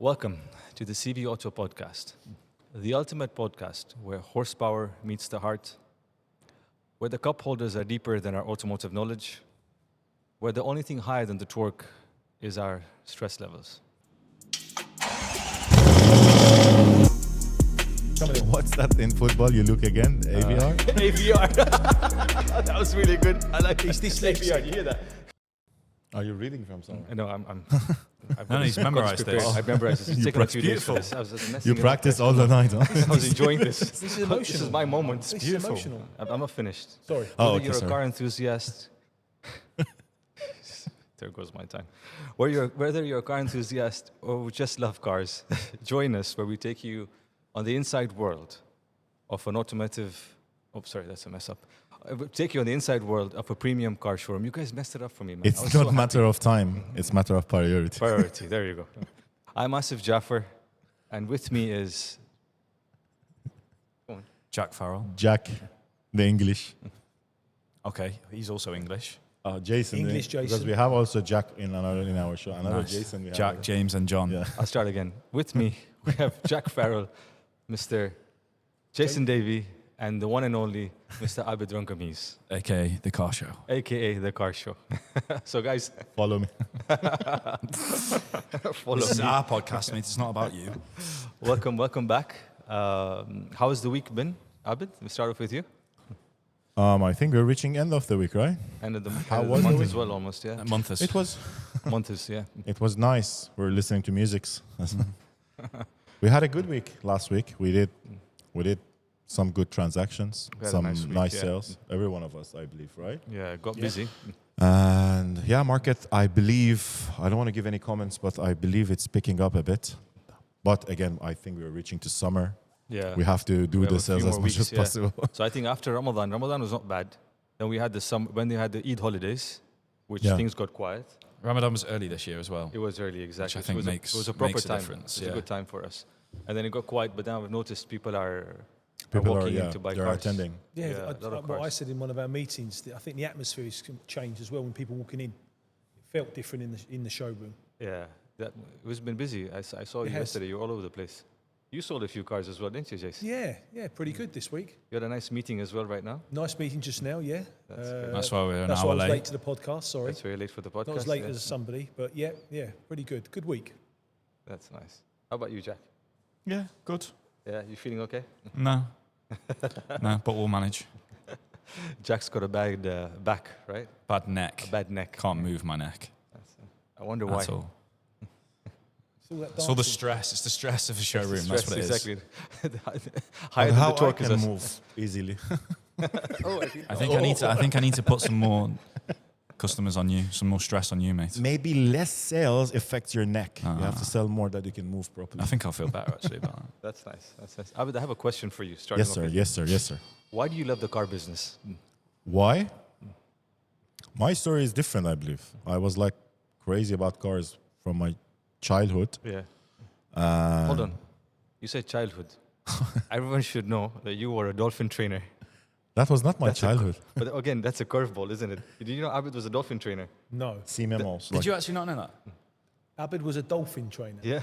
Welcome to the CV Auto Podcast, the ultimate podcast where horsepower meets the heart, where the cup holders are deeper than our automotive knowledge, where the only thing higher than the torque is our stress levels. What's that in football? You look again? AVR? AVR. That was really good. I like this AVR. You hear that? Are you reading from somewhere? No, I'm No, he's memorized this. I've memorized this. It's taken a few days for Beautiful. this. I was just You messing practice all the night, huh? I was enjoying this. This is emotional. This is my moment. This is emotional. I'm not finished. Sorry. Oh, Whether okay, you're sorry. a car enthusiast, there goes my time. Whether you're a car enthusiast or just love cars, join us where we take you on the inside world of an automotive. Oh, sorry, that's a mess up. We'll take you on the inside world of a premium car showroom. You guys messed it up for me, man. I was It's so not matter of time. It's matter of priority. Priority. There you go. I'm Asif Jaffer, and with me is Jack Farrell. Jack, the English. Okay, he's also English. Jason. English Because Jason. we have also Jack in our show. Another Nice. Jason. We have Jack, James, and John. Yeah. I'll start again. With me, we have Jack Farrell, Mr. Jason Davey, and the one and only Mr. 𝗔𝘂𝘁cie, aka the car show. a.k.a. The Car Show. So, guys, Follow me. follow This is me. our podcast, mate. It's not about you. Welcome back. How has the week been, Abid? We start off with you. I think we're reaching end of the week, right? End of the, How end of was the the month week? as well, almost, yeah. A month is. Month is, yeah. It was nice. We're listening to musics. We had a good week last week. We did some good transactions, We had a some nice nice, week, yeah. sales. Every one of us, I believe, right? Yeah, got busy. And yeah, market, I believe, I don't want to give any comments, but I believe it's picking up a bit. But again, I think we're reaching to summer. Yeah. We have to do We have the a sales few as more much weeks, as yeah. possible. So I think after Ramadan was not bad. Then we had when they had the Eid holidays, which Yeah. things got quiet. Ramadan was early this year as well. It was early, exactly. I think it was a proper makes a time. difference, It was yeah. a good time for us. And then it got quiet, but now we've noticed people are People are, walking in to buy they're cars. attending. Yeah, Yeah, a lot of what I cars. said in one of our meetings, I think the atmosphere has changed as well when people walking in. It felt different in the showroom. Yeah, it was been busy. I saw It you has. yesterday. You were all over the place. You sold a few cars as well, didn't you, Jason? Yeah, pretty good this week. You had a nice meeting as well right now. Nice meeting just now, yeah. That's good. That's why we're an That's hour why I was late. late to the podcast, sorry. That's very late for the podcast. Not as late yeah. as somebody, but yeah, pretty good. Good week. That's nice. How about you, Jack? Yeah, good. Yeah, you feeling okay? No. No, but we'll manage. Jack's got a bad back, right? Bad neck. A bad neck. Can't move my neck. I wonder why. At all. It's all that It's all the dancing. stress. It's the stress of a showroom. Stress, That's what it is. exactly. But Higher than how the torque I is can us. move easily. I think I need to put some more customers on you, some more stress on you, mate. Maybe less sales affects your neck. You have Ah. to sell more that you can move properly. I think I'll feel better actually about that. That's nice. That's nice. Abid, I have a question for you. Starting Yes, off sir. with- Yes, sir. Yes, sir. Why do you love the car business? Why? My story is different, I believe. I was like crazy about cars from my childhood. Yeah. Uh, Hold on. You said childhood. Everyone should know that you were a dolphin trainer. That was not my That's a childhood. But again, that's a curveball, isn't it? Did you know Abid was a dolphin trainer? No. See memos. Did you actually not know that? Abid was a dolphin trainer. Yeah.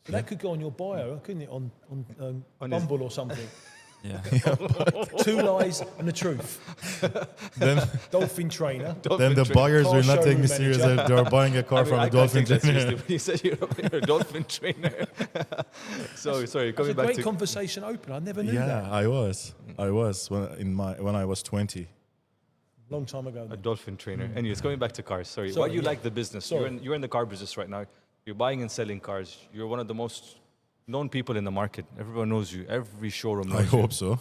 So that could go on your bio, couldn't it? On On his- Bumble or something. Yeah. 2 lies and the truth. Then, Dolphin trainer. then the buyers Car will not take me showroom serious. manager. They are buying a car from a dolphin trainer. trainer. When you said you're a dolphin trainer. So sorry, It's coming a back great to conversation opener. I never knew Yeah, that. I was when I was 20. Long time ago. a then. dolphin trainer. Anyways, coming back to cars. Sorry. Why Sorry, do you yeah. like the business? Sorry. You're in the car business right now. You're buying and selling cars. You're one of the most known people in the market. Everyone knows you. Every showroom knows I you. hope so.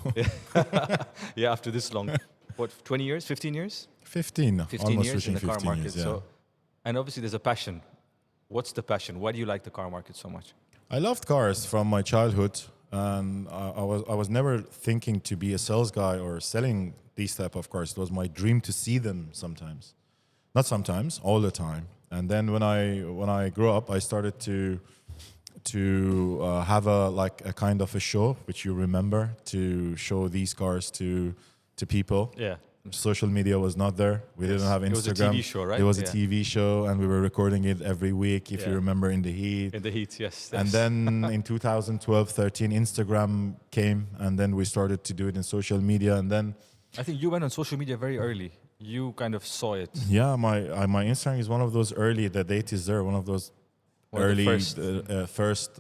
Yeah, after this long. What, 20 years? 15 years? 15, 15 almost years reaching in the car 15 market. years. Yeah. So, and obviously there's a passion. What's the passion? Why do you like the car market so much? I loved cars from my childhood, and I was never thinking to be a sales guy or selling these type of cars. It was my dream to see them sometimes, not sometimes, all the time. And then when I grew up, I started to have a kind of a show, which you remember, to show these cars to people. Yeah. social media was not there. We didn't have Instagram. It was a TV show, right? It was a Yeah. TV show, and we were recording it every week, if you Yeah. remember, in the heat. In the heat, yes. And yes. then in 2012, 13, Instagram came, and then we started to do it in social media. And then, I think you went on social media very early. You kind of saw it. yeah, my Instagram is one of those early, the date is there, one of those One of the early first. first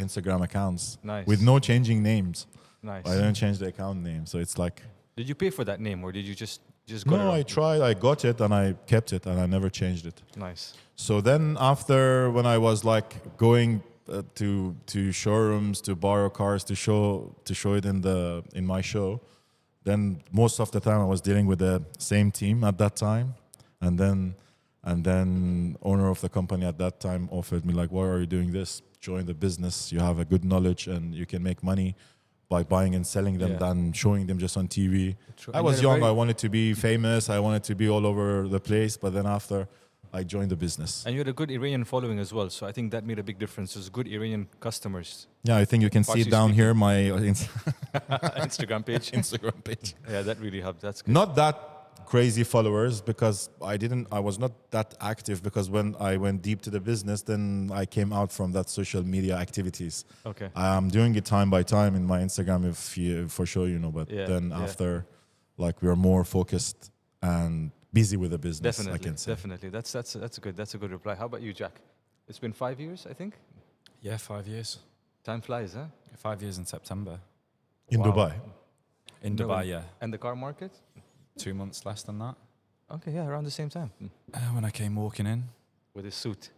Instagram accounts. Nice. With no changing names. Nice. I didn't change the account name, so it's like... Did you pay for that name, or did you just got No, it? I tried, I got it, and I kept it, and I never changed it. Nice. So then after, when I was like going to showrooms to borrow cars to show it in my show, then most of the time I was dealing with the same team at that time, and then owner of the company at that time offered me like, why are you doing this? Join the business. You have a good knowledge and you can make money by buying and selling them than showing them just on TV. True. I And was you're young. very- I wanted to be famous. I wanted to be all over the place. But then after, I joined the business. And you had a good Iranian following as well, so I think that made a big difference. There's good Iranian customers. Yeah, I think you can see Farsi it down speaking. here, my Instagram page. Instagram page. Yeah, that really helped. That's good. Not that crazy followers because I was not that active because when I went deep to the business, then I came out from that social media activities. Okay. I'm doing it time by time in my Instagram, if you, for sure, you know, but Yeah, then yeah. after, like, we are more focused and busy with the business, Definitely, I can say. definitely. That's a good reply. How about you, Jack? It's been 5 years, I think. Yeah, 5 years. Time flies, huh? 5 years in September. In Wow. Dubai. In No, Dubai, yeah. And the car market? 2 months less than that. Okay, yeah, around the same time. When I came walking in. With his suit.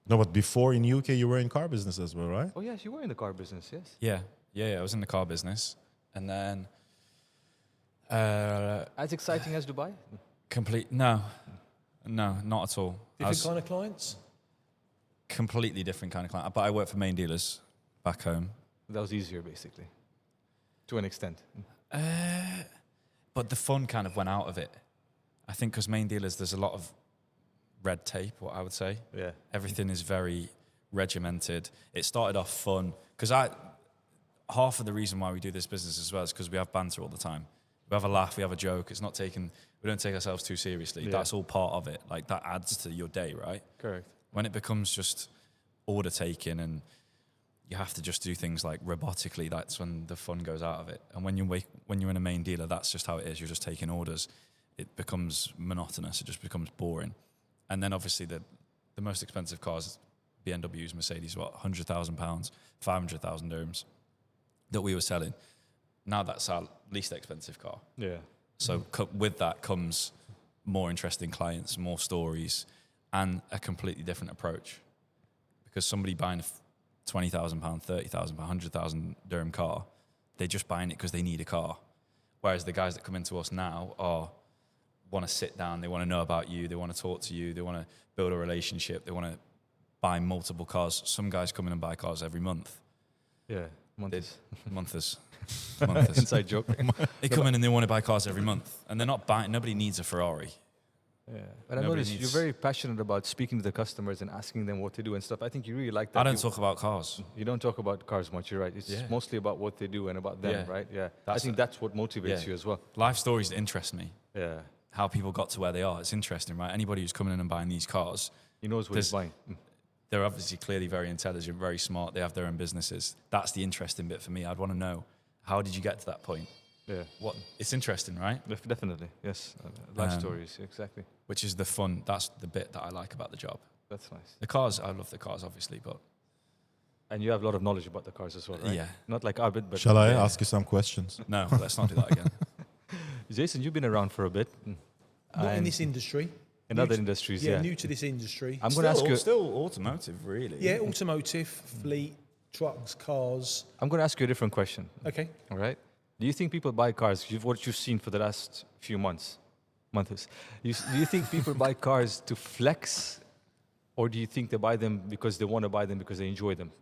No, but before in UK, you were in car business as well, right? Oh yes, you were in the car business, yes. Yeah, I was in the car business. And then As exciting as Dubai? no, not at all. I Different was kind of clients. completely different kind of client. But I work for main dealers back home. That was easier, basically, to an extent. But the fun kind of went out of it. I think because main dealers, there's a lot of red tape, what I would say. Yeah. Everything is very regimented. It started off fun because half of the reason why we do this business as well is because we have banter all the time. We have a laugh, we have a joke. It's not taken. We don't take ourselves too seriously. Yeah. That's all part of it. Like that adds to your day, right? Correct. When it becomes just order taking and you have to just do things like robotically, that's when the fun goes out of it. And when you're in a main dealer, that's just how it is. You're just taking orders. It becomes monotonous. It just becomes boring. And then obviously the most expensive cars, BMWs, Mercedes, £100,000, 500,000 dirhams that we were selling. Now that's our least expensive car. Yeah. So with that comes more interesting clients, more stories, and a completely different approach. Because somebody buying a £20,000, £30,000, £100,000 dirham car, they're just buying it because they need a car. Whereas the guys that come into us now want to sit down, they want to know about you, they want to talk to you, they want to build a relationship, they want to buy multiple cars. Some guys come in and buy cars every month. Yeah. Months. Months. Inside joke. They come in and they want to buy cars every month. And they're not buying, nobody needs a Ferrari. Yeah. But I Nobody noticed you're needs- very passionate about speaking to the customers and asking them what to do and stuff. I think you really like that. I don't You- talk about cars. You don't talk about cars much, you're right. It's Yeah. mostly about what they do and about them, Yeah. right? Yeah. I That's think it. that's what motivates Yeah. you as well. Life stories interest me. Yeah. How people got to where they are. It's interesting, right? Anybody who's coming in and buying these cars, He knows what he's buying. they're obviously clearly very intelligent, very smart. They have their own businesses. That's the interesting bit for me. I'd want to know, how did you get to that point? Yeah. What? It's interesting, right? Definitely. Yes. Life Um, stories. Exactly. Which is the fun. That's the bit that I like about the job. That's nice. The cars, I love the cars, obviously, but And you have a lot of knowledge about the cars as well, right? yeah. Not like Abid, but Shall I Yeah. ask you some questions? No, let's not do that again. Jason, you've been around for a bit. Not in And this industry. in New other to- industries, Yeah, yeah. new to this industry. I'm going to ask you. Still automotive, really. Yeah, automotive, fleet, trucks, cars. I'm going to ask you a different question. Okay. All right. Do you think people buy cars? What you've seen for the last few months. Do you think people buy cars to flex, or do you think they buy them because they want to buy them because they enjoy them?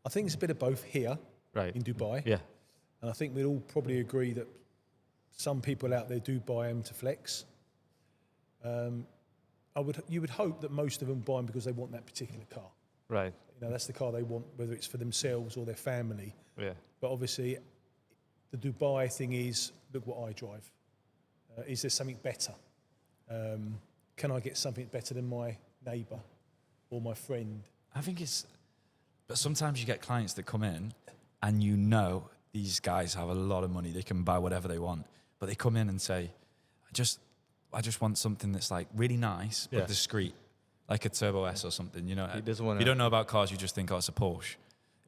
I think it's a bit of both here Right. in Dubai. Yeah. And I think we'd all probably agree that some people out there do buy them to flex. You would hope that most of them buy them because they want that particular car. Right. You know, that's the car they want, whether it's for themselves or their family. Yeah. But obviously, the Dubai thing is, look what I drive. Is there something better? Can I get something better than my neighbour or my friend? I think it's, but sometimes you get clients that come in and you know these guys have a lot of money, they can buy whatever they want, but they come in and say, I just want something that's like really nice but discreet, like a Turbo S or something. You know, He doesn't wanna, if you don't know about cars, you just think, oh, it's a Porsche.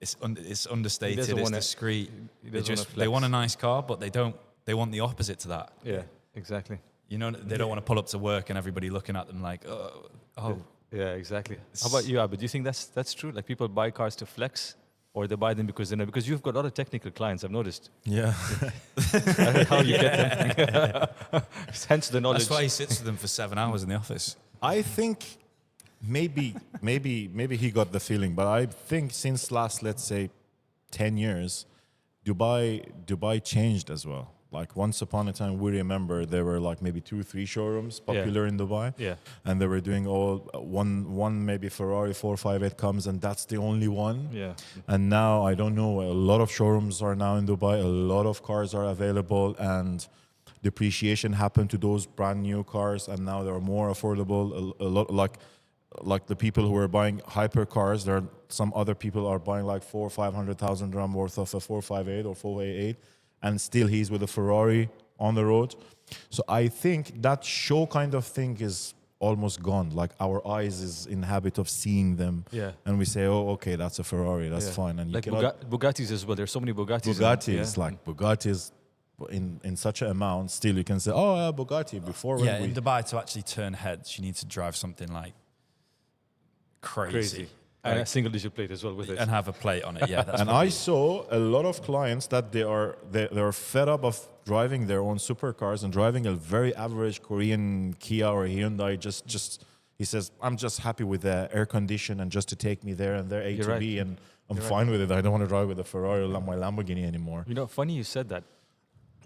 It's understated, it's discreet. They want a nice car, but they want the opposite to that. Yeah, exactly. You know, they don't want to pull up to work and everybody looking at them like, oh. Yeah, exactly. How about you, Abid? Do you think that's true? Like people buy cars to flex, or they buy them because they know? Because you've got a lot of technical clients, I've noticed. Yeah. How you get them? Hence the knowledge. That's why he sits with them for 7 hours in the office. I think maybe he got the feeling, but I think since last, let's say, 10 years, Dubai changed as well. Like once upon a time, we remember there were like maybe 2-3 showrooms popular in Dubai. Yeah. And they were doing all one maybe Ferrari 458 comes and that's the only one. Yeah. And now I don't know, a lot of showrooms are now in Dubai. A lot of cars are available and depreciation happened to those brand new cars and now they're more affordable. A lot like the people who are buying hypercars, there are some other people are buying like 400,000 or 500,000 dirham worth of a 458 or 488. And still he's with a Ferrari on the road. So I think that show kind of thing is almost gone. Like our eyes is in habit of seeing them. Yeah. And we say, oh, okay, that's a Ferrari, that's fine. And you like cannot, Bugattis as well. There's so many Bugattis. Bugattis, like Bugattis in such an amount, still you can say, oh, yeah, Bugatti. Before when in Dubai, to actually turn heads, you need to drive something like crazy. And a single-digit plate as well with it. And have a plate on it, yeah. That's and I saw a lot of clients that they're fed up of driving their own supercars and driving a very average Korean Kia or Hyundai. Just he says, I'm just happy with the air condition and just to take me there and there A to B, and I'm fine with it. I don't want to drive with a Ferrari or my Lamborghini anymore. You know, funny you said that.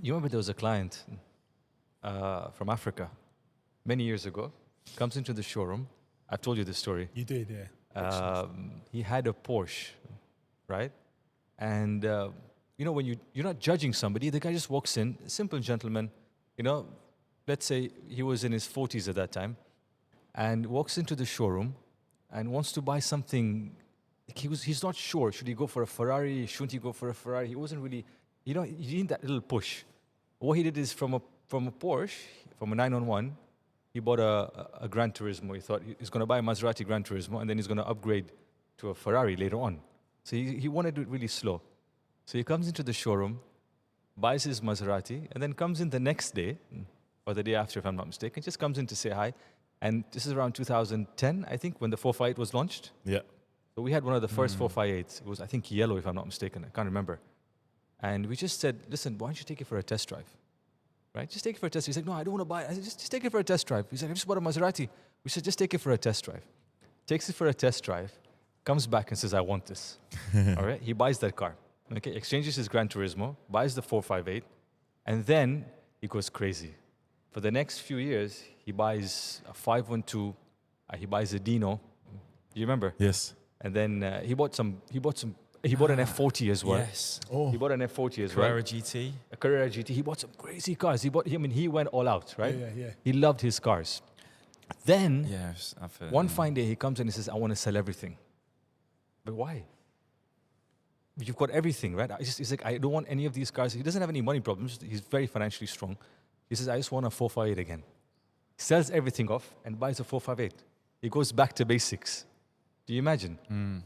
You remember there was a client from Africa many years ago, comes into the showroom. I've told you this story. You did, yeah. He had a Porsche, right? And you know, when you're not judging somebody, the guy just walks in, simple gentleman, you know, let's say he was in his 40s at that time, and walks into the showroom and wants to buy something. He's not sure, should he go for a Ferrari, shouldn't he go for a Ferrari? He wasn't really, you know, he needed that little push. What he did is from a Porsche, from a 911, he bought a Gran Turismo. He thought he's going to buy a Maserati Gran Turismo and then he's going to upgrade to a Ferrari later on. So he wanted to do it really slow. So he comes into the showroom, buys his Maserati, and then comes in the next day, or the day after if I'm not mistaken, just comes in to say hi. And this is around 2010, I think, when the 458 was launched. Yeah. So we had one of the first 458s. It was, I think, yellow if I'm not mistaken. I can't remember. And we just said, listen, why don't you take it for a test drive? Right? Just take it for a test drive. He's like, no, I don't want to buy it. I said, just take it for a test drive. He's like, I just bought a Maserati. We said, just take it for a test drive. Takes it for a test drive, comes back and says, I want this. All right? He buys that car. Okay? Exchanges his Gran Turismo, buys the 458, and then he goes crazy. For the next few years, he buys a 512, he buys a Dino. Do you remember? Yes. And then he bought an F40 as well. Yes. Oh. He bought an F40 as well. Carrera GT. A Carrera GT. He bought some crazy cars. He went all out, right? Yeah. He loved his cars. Then, Yes, I've heard. one fine day, he comes and he says, I want to sell everything. But why? You've got everything, right? He's like, I don't want any of these cars. He doesn't have any money problems. He's very financially strong. He says, I just want a 458 again. Sells everything off and buys a 458. He goes back to basics. Do you imagine?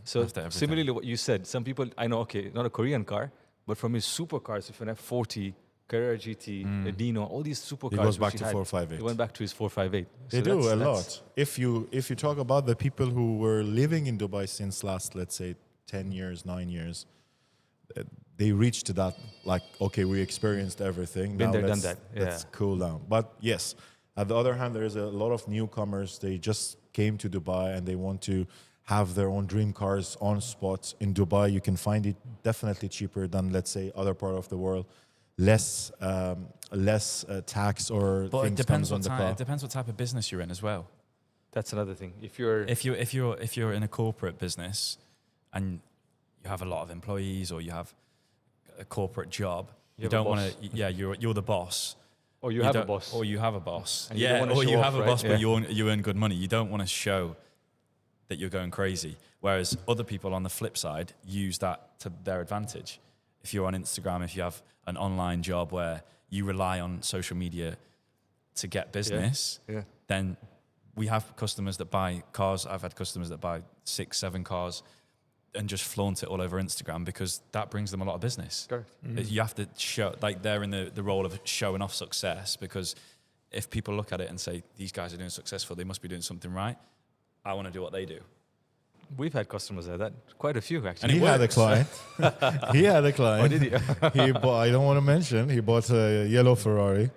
So after everything. similarly what you said, some people, I know, okay, not a Korean car, but from his supercars, if an F40, Carrera GT, a Dino, all these supercars. He goes back which to had, 458. He went back to his 458. They So do a that's- lot. If you talk about the people who were living in Dubai since last, let's say, 10 years, 9 years, they reached to that, like, okay, we experienced everything. Been now there, done let's- that. Let's Yeah. cool down. But yes, at the other hand, there is a lot of newcomers. They just came to Dubai and they want to have their own dream cars on spot. In Dubai, you can find it definitely cheaper than, let's say, other part of the world. Less tax or But it things depends comes on what the type. car. It depends what type of business you're in as well. That's another thing. If you're If you're in a corporate business and you have a lot of employees or you have a corporate job, you have a don't want boss. to. Yeah, you're the boss. Or you have a don't- boss. Or you have a boss. And you don't Yeah, wanna or you show have off, a right? boss, Yeah. but you earn good money. You don't want to show that you're going crazy. Whereas other people on the flip side use that to their advantage. If you're on Instagram, if you have an online job where you rely on social media to get business, Yeah. then we have customers that buy cars. I've had customers that buy 6, 7 cars and just flaunt it all over Instagram because that brings them a lot of business. Correct. You have to show, like they're in the role of showing off success, because if people look at it and say, these guys are doing successful, they must be doing something right. I want to do what they do. We've had customers like that. Quite a few, And actually. it He had a works. client. He had a client. Oh, did he? He bought, I don't want to mention, he bought a yellow Ferrari.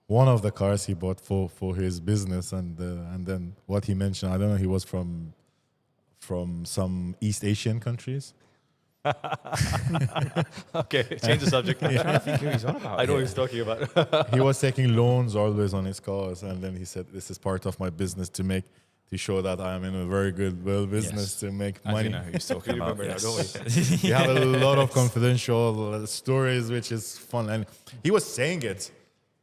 One of the cars he bought for his business, and then what he mentioned, I don't know, he was from some East Asian countries. Okay, change the subject. I'm trying to think who he's on about. I know what here. he's talking about. He was taking loans always on his cars, and then he said, "This is part of my business to show that I am in a very good business Yes. to make I do money." know who he's talking You about. remember now, Yes. don't We have a lot of confidential stories, which is fun, and he was saying it,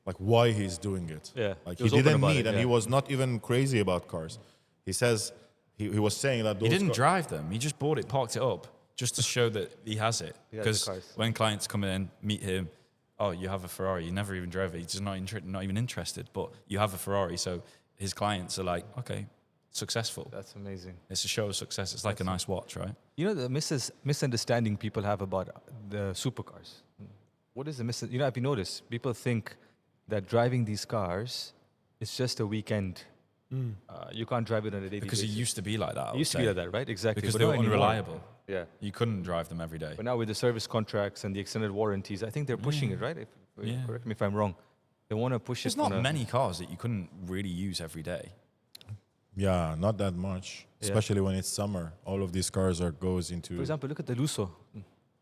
like why he's doing it. Yeah, like he he was open didn't about need, it, and yeah. he was not even crazy about cars. He says he was saying that He those didn't cars, drive them. He just bought it, parked it up, just to show that he has it. He has the Because cars. when clients come in, meet him, oh, you have a Ferrari. You never even drove it. He's just not even interested. But you have a Ferrari, so his clients are like, okay, successful. That's amazing. It's a show of success. It's like a nice watch, right? You know the misunderstanding people have about the supercars. What is the have you noticed? People think that driving these cars is just a weekend. You can't drive it on a daily Because it basis. used to be like that. I It would used to be say. like that, right? Exactly. Because but they not were anymore. unreliable. Yeah. You couldn't drive them every day. But now with the service contracts and the extended warranties, I think they're pushing it, right? Yeah. Correct me if I'm wrong. They want to push There's it. not on a- many cars that you couldn't really use every day. yeah, not that much, Yeah. especially when it's summer. All of these cars goes into For example, look at the Lusso.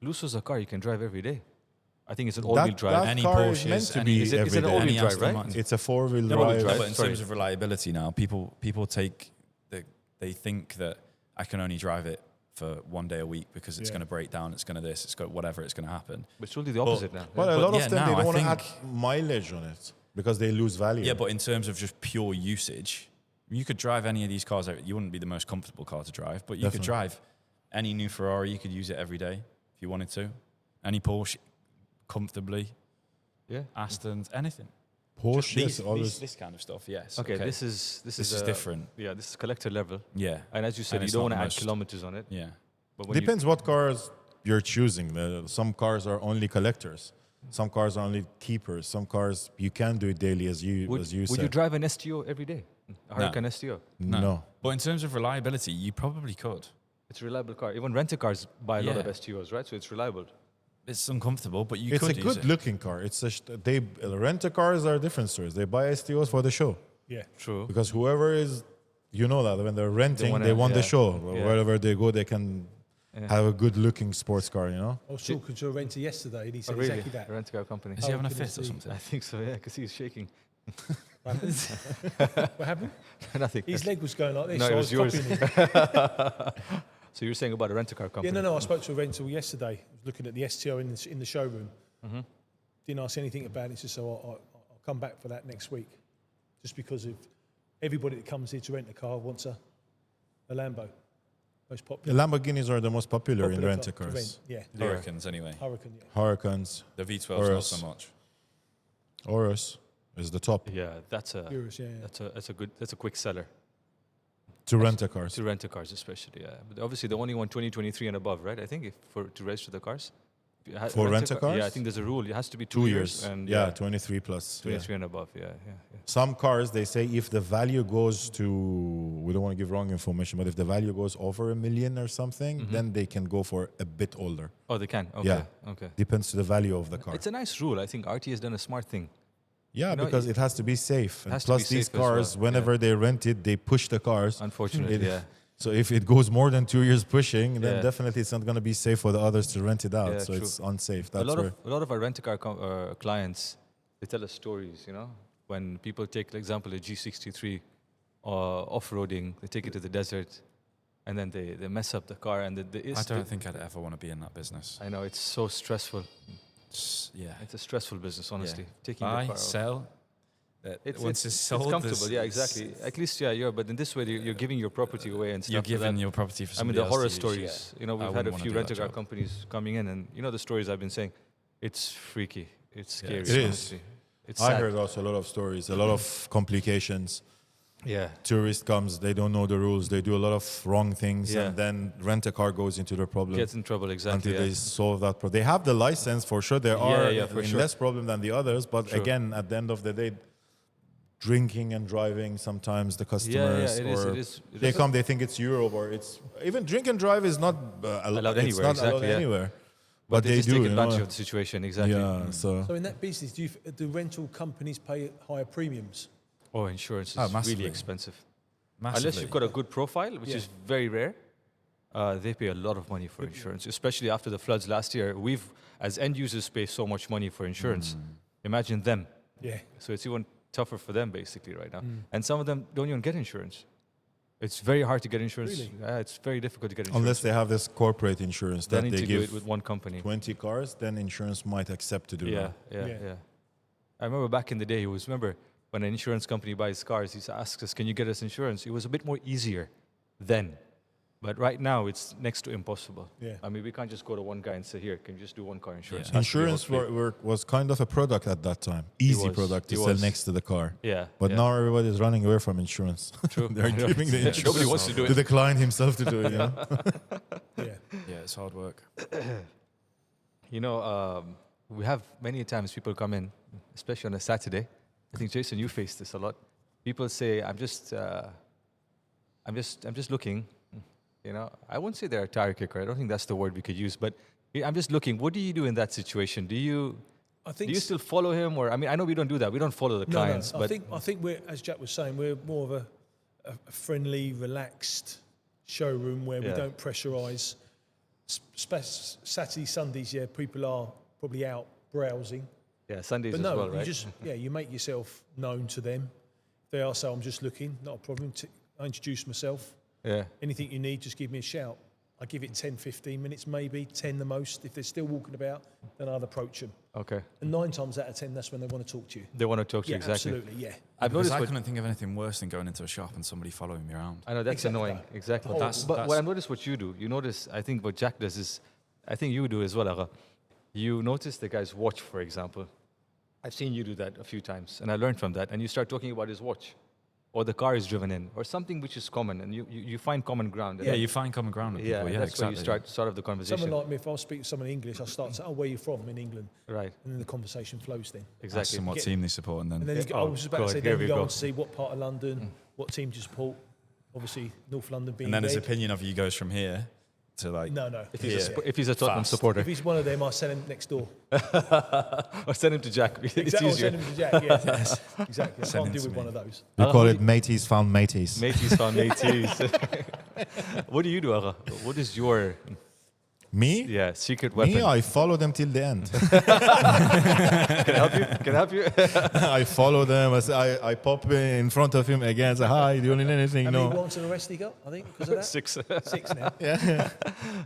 Lusso's a car you can drive every day. I think it's an That- all-wheel drive. that Any car is Porsches, meant to any- be Is it- is every it an day. all-wheel Any drive, Aston right? Martin. It's a 4-wheel No, all-wheel drive. drive. But in Sorry. terms of reliability now, people take they think that I can only drive it for one day a week because it's Yeah. going to break down, it's going to this, it's got whatever, it's going to happen. But it's totally the opposite now. But Yeah. a But lot yeah, of them, now they I don't want to think- add mileage on it because they lose value. Yeah, but in terms of just pure usage, you could drive any of these cars. You wouldn't be the most comfortable car to drive, but you could Definitely. drive any new Ferrari. You could use it every day if you wanted to. Any Porsche, comfortably. Yeah. Astons, anything. Porsche, These- yes, always. this kind of stuff, yes. Okay, this is This is different. Yeah, this is collector level. Yeah. And as you said, And you it's don't not want to add most- kilometers on it. Yeah. But when Depends what cars you're choosing. Some cars are only collectors. Some cars are only keepers. Some cars you can do it daily, as you would said. you drive an STO every day? A Huracan STO. No. But in terms of reliability, you probably could. It's a reliable car. Even rental cars buy a lot of Yeah. STOs, right? So it's reliable. It's uncomfortable, but you It's a could use good it. looking car. It's they rent a cars are different stories. They buy STOs for the show Yeah. True. because whoever is, you know that when they're renting, wanna- they want the yeah. show. Yeah. Wherever they go, they can have a good looking sports car. You know. I was talking to a renter yesterday and he said Oh, really? exactly that. A rental car company. Is he having a can you fit or see? something? I think so, yeah, because he's shaking. What happened? What happened? Nothing. His leg was going like this, No, so it I was was yours. copying him. So you were saying about a rental car Yeah, company? no. I spoke to a rental yesterday. I was looking at the STO in the showroom. Mm-hmm. Didn't ask anything about it. So I'll come back for that next week, just because of everybody that comes here to rent a car wants a Lambo. Most The popular. Lamborghinis are the most popular in popular rent car to cars. rent. Yeah, Hurricanes, anyway. Hurricane. Yeah. Hurricanes, The V12's not Urus. so much. Urus is the top Yeah, that's a Urus, yeah. that's a quick seller to rent a cars. to rental cars, especially. Yeah, but obviously they only want 2023 and above, right? I think to register the cars. If you For rental yeah, I cars? think there's a rule. It has to be 2 years. and yeah, 23 plus. yeah. 23 and above. Yeah. Some cars, they say if the value goes to, we don't want to give wrong information, but if the value goes over $1 million or something, then they can go for a bit older. Oh, they can. Okay. Yeah. Okay. Depends to the value of the car. It's a nice rule. I think RT has done a smart thing. Yeah, you know, because it has to be safe. And has to plus, be these safe as well, cars, yeah. whenever they rent it, they push the cars. Unfortunately, It- yeah. So if it goes more than 2 years pushing, then Yeah. definitely it's not going to be safe for the others to rent it out. Yeah, so true. it's unsafe. A That's lot where. of our rental car clients, they tell us stories. You know, when people take, for example, a G63 off-roading, they take it to the desert, and then they mess up the car, and I don't think I'd ever want to be in that business. I know it's so stressful. Yeah. It's a stressful business, honestly. Taking Buy, the car out. sell. Once it's sold, it's comfortable. Yeah, exactly. At least, yeah, but in this way, you're giving your property away and stuff. You're like giving that. your property for I mean, somebody the else horror to use. stories. You know, I we've had wouldn't a wanna few do that rental car job. companies coming in, and you know the stories I've been saying. It's freaky. It's scary. It is. honestly. It's I sad. heard also a lot of stories, a lot of complications. Yeah. Tourist comes, they don't know the rules, they do a lot of wrong things, Yeah. and then rent a car goes into the problem Gets in trouble, exactly. until Yeah. they solve that problem. They have the license for sure. There are for in sure. less problem than the others, but True. again, at the end of the day, drinking and driving sometimes the customers it is, or it is. they come, they think it's Europe or it's even drink and drive is not Allowed it's anywhere, not exactly, allowed yeah. anywhere. But they they just do, take you advantage know? of the situation, exactly. Yeah, so So in that business, do rental companies pay higher premiums? Oh, insurance is massively. really expensive. Massively. Unless you've got a good profile, which Yeah. is very rare, they pay a lot of money for insurance, especially after the floods last year. We've, as end users, pay so much money for insurance. Imagine them. Yeah. So it's even tougher for them, basically, right now. And some of them don't even get insurance. It's very hard to get insurance. Really? It's very difficult to get insurance. unless they have this corporate insurance they that need they to do it give with one company. 20 cars, then insurance might accept to do Yeah, that. yeah, Yeah. yeah. I remember back in the day, remember when an insurance company buys cars, he asks us, can you get us insurance? It was a bit more easier then. But right now, it's next to impossible. Yeah. I mean, we can't just go to one guy and say, here, can you just do one car insurance? Yeah. Has to be a whole Insurance fleet. was kind of a product at that time, easy was, product to it sell was. next to the car. Yeah. But yeah. now everybody's running away from insurance. True. They're giving the insurance Nobody wants to do to it. the client himself to do it. You know? Yeah. Yeah, it's hard work. You know, we have many times people come in, especially on a Saturday. I think Jason, you face this a lot. People say, I'm just looking. You know, I wouldn't say they're a tire kicker. I don't think that's the word we could use. But I'm just looking. What do you do in that situation? Do you still follow him, or I mean, I know we don't do that. We don't follow the clients. No. But I think we're, as Jack was saying, we're more of a friendly, relaxed showroom where we Yeah. don't pressurise. Saturday, Sundays, yeah, people are probably out browsing. yeah, Sundays But as no, well, right? you make yourself known to them. If they are, so I'm just looking, not a problem. I introduce myself. yeah. Anything you need, just give me a shout. I give it 10, 15 minutes, maybe 10 the most. If they're still walking about, then I'll approach them. Okay. And 9 times out of 10, that's when they want to talk to you. They want to talk to you, Yeah, exactly. absolutely, yeah. I've Because noticed I what, couldn't think of anything worse than going into a shop and somebody following me around. I know that's Exactly annoying. that. Exactly. Horrible. But what That's- I noticed what you do, you notice, I think what Jack does is, I think you do as well, Agha. You notice the guy's watch, for example. I've seen you do that a few times, and I learned from that. And you start talking about his watch, or the car is driven in, or something which is common, and you find common ground. Yeah, you find common ground with people. Yeah, that's exactly. where you start of the conversation. Someone like me, if I speak to someone in English, I start saying, oh, where are you from in England? Right, And then the conversation flows then. Ask exactly. them what Get- team they support, and then, And then Yeah. I was just about to God, say, here then we you go go. on to see what part of London, what team do you support. Obviously, North London being and then his red. opinion of you goes from here to like. No. If Yeah. if he's a Tottenham Fast. supporter, If he's one of them, I send him next door. or send him to Jack. It's Exactly, I'll easier. send him to Jack, yeah. Exactly, I Send can't him deal to with me. one of those. We Uh, call who it mateys found mateys. Mateys found mateys. What do you do, Agha? What is your Me? secret weapon? Me, I follow them till the end. Can I help you? Can I help you? I follow them. I pop in front of him again. Say hi. Do you need anything? How many No. warrants and arrests he got, I think, because of that? 6. 6 now.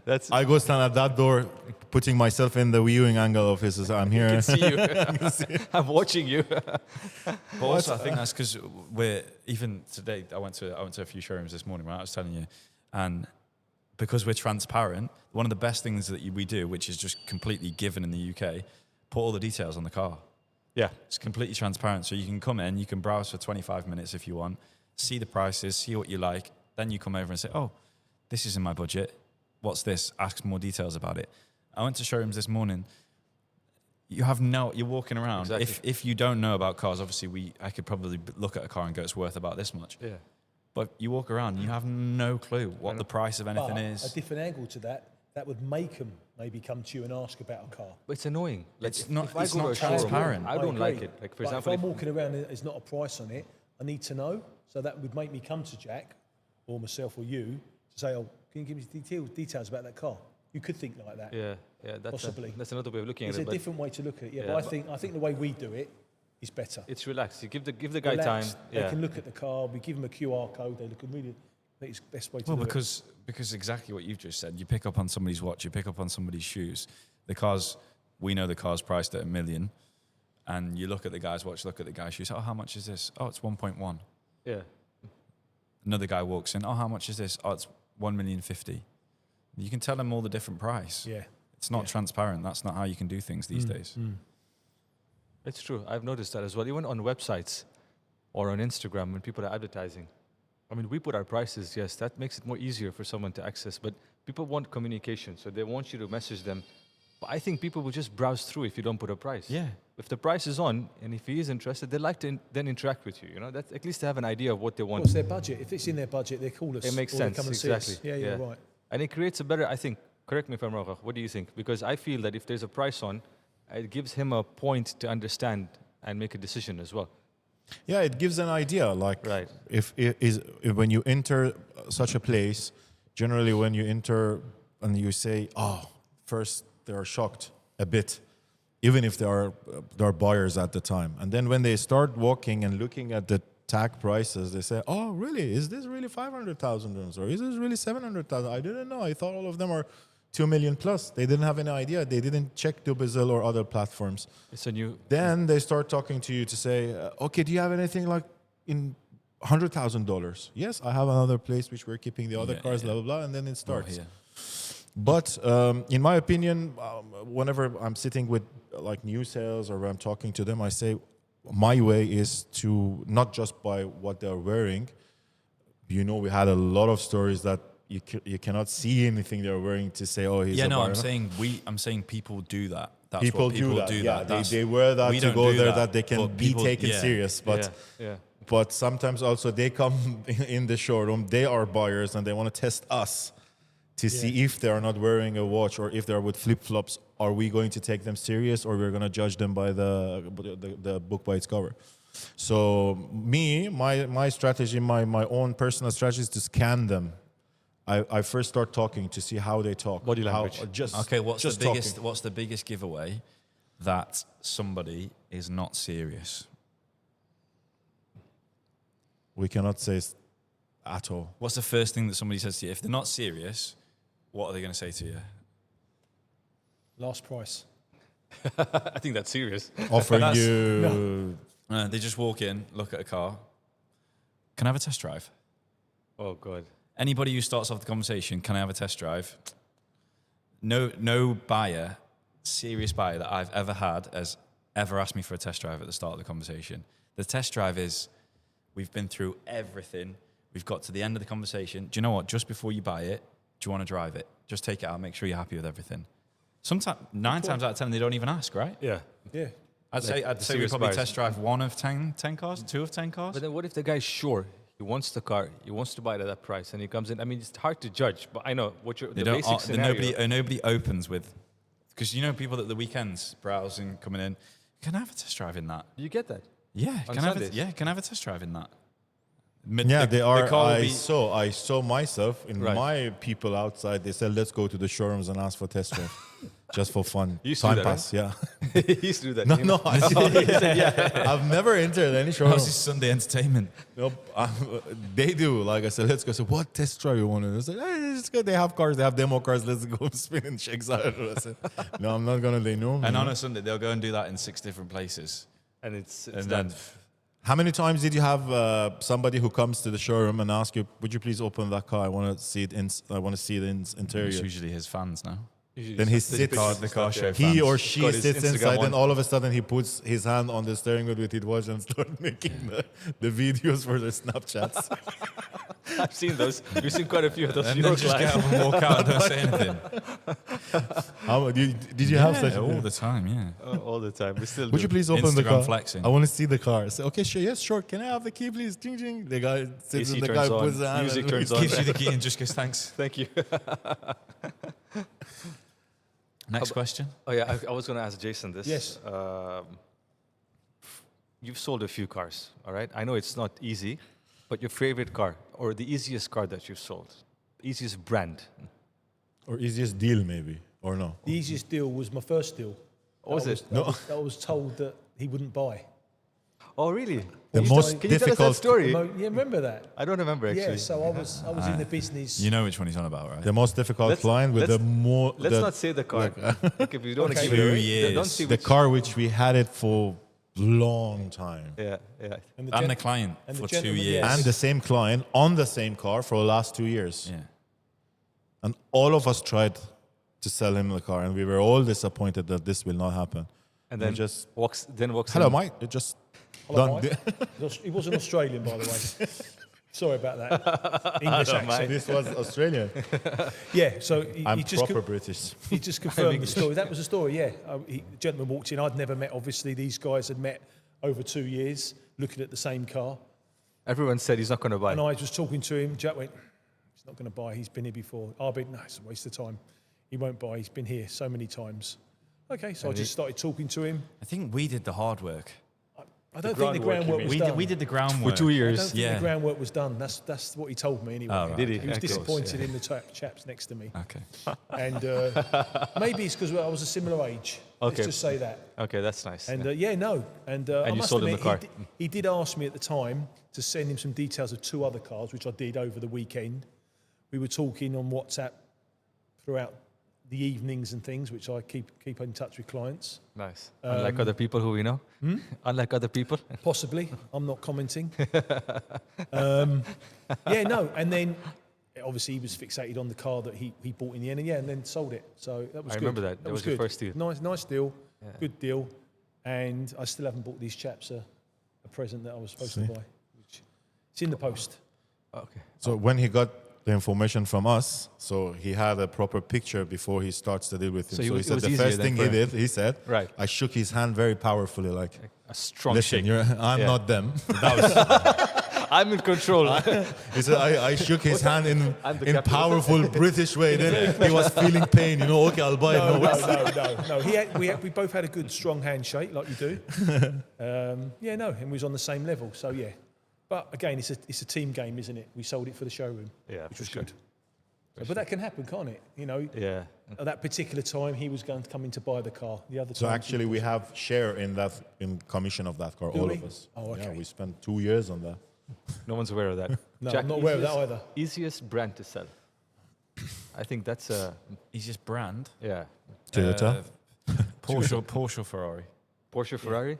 That's I go stand at that door, putting myself in the viewing angle of his. I'm I here. can see you. I'm watching you. But also, I think that's because we're even today. I went to a few showrooms this morning. Right, I was telling you, and because we're transparent, one of the best things that we do, which is just completely given in the UK, put all the details on the car. Yeah. It's completely transparent, so you can come in, you can browse for 25 minutes if you want, see the prices, see what you like, then you come over and say, oh, this is in my budget. What's this? Ask more details about it. I went to showrooms this morning. You're walking around. Exactly. If you don't know about cars, obviously I could probably look at a car and go, it's worth about this much. Yeah. But you walk around, you have no clue what the price of anything But is. a different angle to that would make them maybe come to you and ask about a car. But it's annoying. Like It's if, not- if I it's go to not a showroom, transparent. I don't like agree. it. Like for But example, if I'm walking around and there's not a price on it, I need to know. So that would make me come to Jack or myself or you to say, oh, can you give me details about that car? You could think like that. yeah, that's Possibly. that's another way of looking It's at a it. But different way to look at it. Yeah, Yeah, but I think the way we do it is better. it's relaxed. You give the guy Relaxed, time. They Yeah. can look at the car. We give them a QR code. They look and really. I think it's the best way to Well, do because exactly what you've just said. You pick up on somebody's watch, you pick up on somebody's shoes. The car's we know the car's priced at $1 million, and you look at the guy's watch, look at the guy's shoes. Oh, how much is this? Oh, it's 1.1. Yeah. Another guy walks in. Oh, how much is this? Oh, it's 1,050,000. You can tell them all the different price. Yeah. It's not transparent. That's not how you can do things these days. It's true. I've noticed that as well. Even on websites or on Instagram when people are advertising. I mean, we put our prices, yes, that makes it more easier for someone to access, but people want communication, so they want you to message them. But I think people will just browse through if you don't put a price. Yeah. If the price is on, and if he is interested, they like to then interact with you. You know, that at least they have an idea of what they want. What's their budget? If it's in their budget, they call us. It makes or they sense, come and see exactly. us. Yeah, you're right. And it creates a better, I think, correct me if I'm wrong, what do you think? Because I feel that if there's a price on, it gives him a point to understand and make a decision as well. Yeah, it gives an idea. Like, Right. if when you enter such a place, generally when you enter and you say, "Oh," first they are shocked a bit, even if they are buyers at the time, and then when they start walking and looking at the tag prices, they say, "Oh, really? Is this really 500,000 dirhams, or is this really 700,000? I didn't know. I thought all of them are 2 million plus." They didn't have any idea. They didn't check 𝗔𝘂𝘁 or other platforms. It's a new... Then they start talking to you to say, "Okay, do you have anything like in $100,000? Yes, I have another place which we're keeping the other cars, blah, blah, blah." And then it starts. But in my opinion, whenever I'm sitting with like new sales or when I'm talking to them, I say my way is to not just buy what they're wearing. You know, we had a lot of stories that you cannot see anything they're wearing to say, "Oh, he's a buyer." I'm saying people do that. That's People what people do that. Yeah, they wear that we to don't go do there that they can but be people- taken yeah. serious. But but sometimes also they come in the showroom, they are buyers and they want to test us to see if they are not wearing a watch or if they are with flip-flops. Are we going to take them serious, or we're going to judge them by the book by its cover? So my strategy, my own personal strategy is to scan them. I first start talking to see how they talk. Body language. What's the biggest giveaway that somebody is not serious? We cannot say at all. What's the first thing that somebody says to you? If they're not serious, what are they going to say to you? Last price. I think that's serious. Offering you... They just walk in, look at a car. Can I have a test drive? Oh, God. Anybody who starts off the conversation, can I have a test drive? No buyer, serious buyer that I've ever had has ever asked me for a test drive at the start of the conversation. The test drive is, we've been through everything. We've got to the end of the conversation. Do you know what? Just before you buy it, do you want to drive it? Just take it out, make sure you're happy with everything. Sometimes, 9 times out of 10, they don't even ask, right? Yeah. Yeah. I'd say we serious probably buyers. test drive 1 of 10 cars, 2 of 10 cars. But then what if the guy's sure he wants the car, he wants to buy it at that price, and he comes in? I mean, it's hard to judge, but I know what the basic scenario. Nobody opens with, because you know people at the weekends browsing, coming in. Can I have a test drive in that? You get that? Yeah, On can I have Sundays? can I have a test drive in that? They are. The car will I saw myself in my people outside. They said, "Let's go to the showrooms and ask for test drive, just for fun, You used to do time that, pass." Yeah. He used to do that. No. I've never entered any showroom. How's this Sunday entertainment? Nope. They do. Like I said, let's go. So what test drive you want? And I said, it's good. They have cars. They have demo cars. Let's go spin and shake side. I said, no, I'm not gonna. They know me. And on a Sunday, they'll go and do that in 6 different places. And it's And done. then How many times did you have somebody who comes to the showroom and ask you, "Would you please open that car? I want to see it. I want to see the interior." it's usually his fans now. Then he sits. The car show He fans. or she Got his sits Instagram inside, on. and all of a sudden he puts his hand on the steering wheel with his watch and start making the videos for the Snapchats. I've seen those. We've seen quite a few of those. And then just get up and walk out and don't say anything. Did you have such? all the time? Yeah. All the time. We still Would you please open the Instagram car? flexing. I want to see the car. I say, okay, sure, yes, sure. Can I have the key, please? Ding, ding. The guy sits AC and the turns guy on, puts the hand. music and- turns on. Gives you the key and just goes thanks. Thank you. Next question. Oh yeah, I was going to ask Jason this. Yes. You've sold a few cars, all right? I know it's not easy, but your favorite car or the easiest car that you've sold, easiest brand. Or easiest deal, maybe, or no? The easiest deal was my first deal. What was it? I was told that he wouldn't buy. Oh, really? The Can you most tell- Can you tell us that difficult- story? Yeah, remember that? I don't remember actually. Yeah, so I was in the business. You know which one he's on about, right? The most difficult Let's- client with the more. Let's not say the car. Like, if you don't want to Okay. give it 2 away, years. don't say the which. car which we had it for long time. Yeah, yeah. and And gen- the client and the for 2 gentleman, years. yeah. And the same client on the same car for the last 2 years. Yeah. And all of us tried to sell him the car, and we were all disappointed that this will not happen. And then We just walks hello, in. Mike. It just Hello, done. Mike. He was an Australian, by the way. Sorry about that. English accent. This was Australian. Yeah, so I'm he just proper British. he just confirmed the story. That was the story, yeah. The gentleman walked in. I'd never met, obviously. These guys had met over 2 years, looking at the same car. Everyone said he's not going to buy. And I was talking to him. Jack went, he's not going to buy. He's been here before. I'll be, no, it's a waste of time. He won't buy. He's been here so many times. Okay, so I just started talking to him. I think we did the hard work. I don't think the groundwork was done. We did the groundwork. For 2 I years. don't think Yeah. the groundwork was done. That's what he told me anyway. Oh, right. Did he? He was Of course, disappointed in the chaps next to me. Okay. And maybe it's because I was a similar age. Okay. Let's just say that. Okay, that's nice. And yeah, no. And I you must sold him admit, the car. he did ask me at the time to send him some details of 2 other cars, which I did over the weekend. We were talking on WhatsApp throughout the evenings and things, which I keep in touch with clients. Nice. Unlike other people who we know. Unlike other people. Possibly, I'm not commenting. Yeah, no. And then obviously he was fixated on the car that he bought in the end, and yeah, and then sold it. So that was I good. remember that. That was your first deal. Nice deal, good deal. And I still haven't bought these chaps a present that I was supposed to buy. Which, it's in the post. Okay. So when he got the information from us, so he had a proper picture before he starts to deal with him. So So, it he said was the easier first then thing for he him. did, he said, Right. I shook his hand very powerfully, like, A strong listen, shake. I'm Yeah. not them. I'm in control. He said, I shook his hand in I'm the in captain. powerful British way. Then he was feeling pain, okay, I'll buy it. No. We both had a good, strong handshake, like you do. And we was on the same level. So yeah, but again, it's a team game, isn't it? We sold it for the showroom, Yeah, which for was sure. good. But that can happen, can't it? Yeah. At that particular time, he was going to come in to buy the car. The other So time, actually, we have share in commission of that car, Do all we? of us. Oh, okay. Yeah, we spent 2 years on that. No one's aware of that. No, Jack, I'm not aware of that easiest- either. Easiest brand to sell. I think that's Easiest brand. yeah. Toyota. Porsche or Ferrari. Porsche, Ferrari.